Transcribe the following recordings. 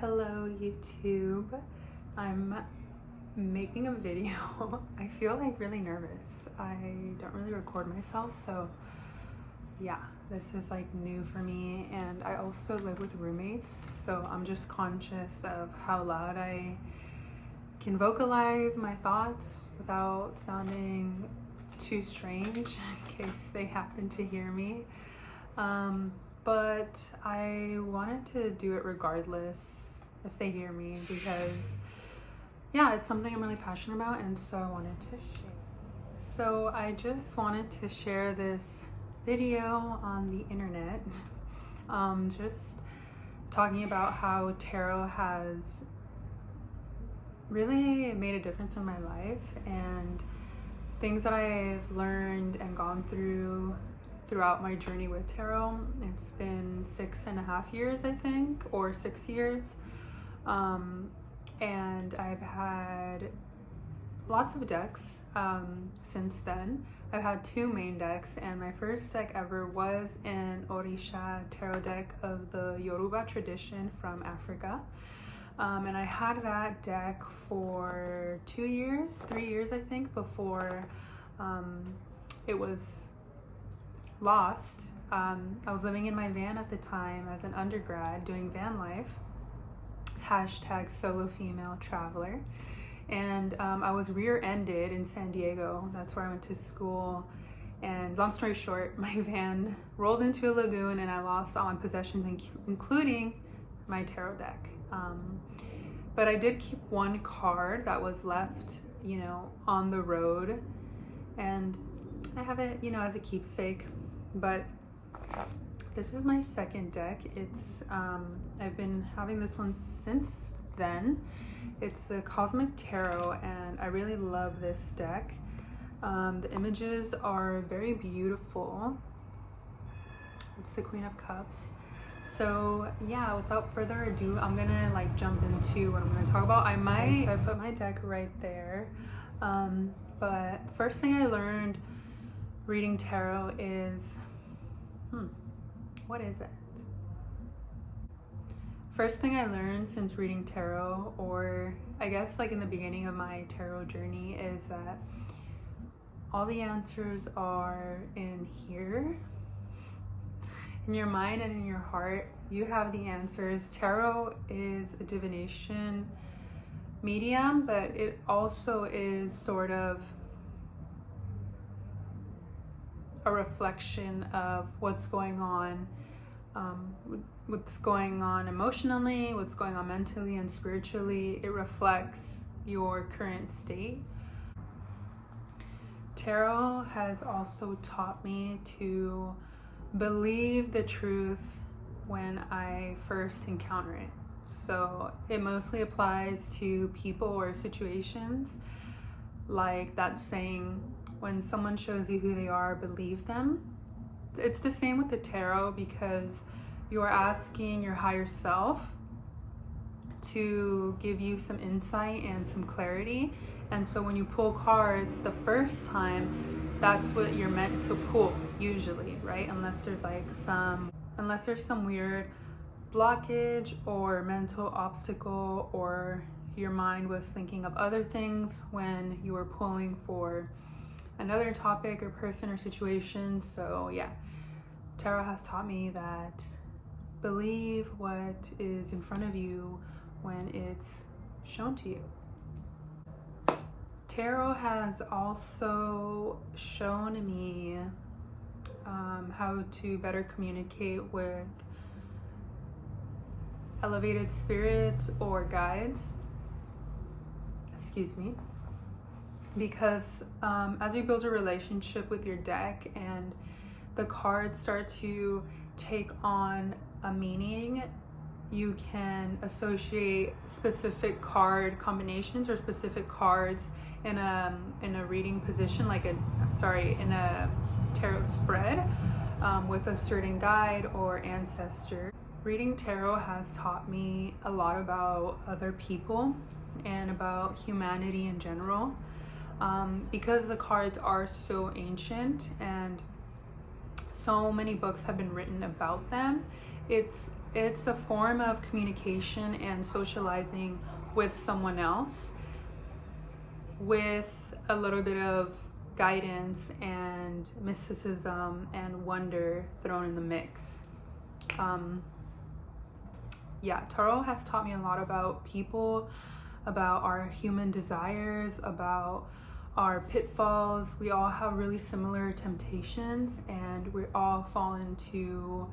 Hello YouTube. I'm making a video. I feel like really nervous. I don't really record myself, so yeah, this is like new for me, and I also live with roommates, so I'm just conscious of how loud I can vocalize my thoughts without sounding too strange in case they happen to hear me. But I wanted to do it regardless if they hear me because yeah, it's something I'm really passionate about, and so I wanted to share. So I just wanted to share this video on the internet, just talking about how tarot has really made a difference in my life and things that I've learned and gone throughout my journey with tarot. It's been 6.5 years, I think, or 6 years. And I've had lots of decks since then. I've had 2 main decks, and my first deck ever was an Orisha tarot deck of the Yoruba tradition from Africa. And I had that deck for 2 years, 3 years, I think, before it was lost. I was living in my van at the time as an undergrad doing van life, hashtag solo female traveler, and I was rear-ended in San Diego. That's where I went to school, and long story short, my van rolled into a lagoon and I lost all my possessions, including my tarot deck. But I did keep one card that was left, on the road, and I have it, as a keepsake. But this is my second deck. It's I've been having this one since then. It's the Cosmic Tarot, and I really love this deck. The images are very beautiful. It's the Queen of Cups. So yeah, without further ado, I'm gonna jump into what I'm gonna talk about. So I put my deck right there. But the first thing I learned reading tarot is, what is it? First thing I learned since reading tarot, or I guess in the beginning of my tarot journey, is that all the answers are in here. In your mind and in your heart, you have the answers. Tarot is a divination medium, but it also is sort of a reflection of what's going on, emotionally, what's going on mentally and spiritually. It reflects your current state. Tarot has also taught me to believe the truth when I first encounter it. So it mostly applies to people or situations, like that saying, when someone shows you who they are, believe them. It's the same with the tarot, because you are asking your higher self to give you some insight and some clarity. And so when you pull cards the first time, that's what you're meant to pull, usually, right? Unless there's some weird blockage or mental obstacle, or your mind was thinking of other things when you were pulling for another topic or person or situation. So yeah, tarot has taught me that believe what is in front of you when it's shown to you. Tarot has also shown me how to better communicate with elevated spirits or guides. Excuse me. Because as you build a relationship with your deck and the cards start to take on a meaning, you can associate specific card combinations or specific cards in a reading position, in a tarot spread, with a certain guide or ancestor. Reading tarot has taught me a lot about other people and about humanity in general. Because the cards are so ancient and so many books have been written about them, it's it's a form of communication and socializing with someone else with a little bit of guidance and mysticism and wonder thrown in the mix. Yeah, tarot has taught me a lot about people, about our human desires, about our pitfalls. We all have really similar temptations, and we all fall into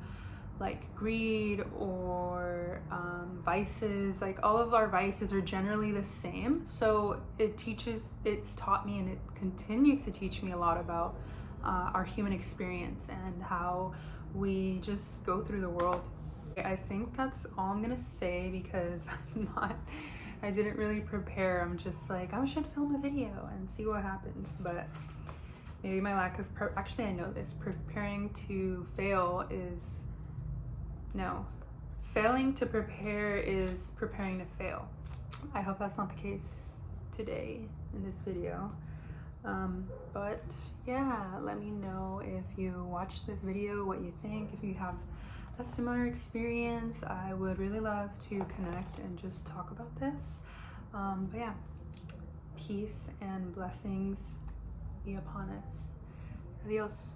like greed or vices. Like all of our vices are generally the same. So it's taught me, and it continues to teach me a lot about our human experience and how we just go through the world. I think that's all I'm gonna say because I didn't really prepare. I'm just like, I should film a video and see what happens. But maybe my lack of, actually I know this, preparing to fail is, no, failing to prepare is preparing to fail. I hope that's not the case today in this video. But yeah, let me know if you watched this video, what you think. If you have a similar experience, I would really love to connect and just talk about this. But yeah, peace and blessings be upon us. Adios.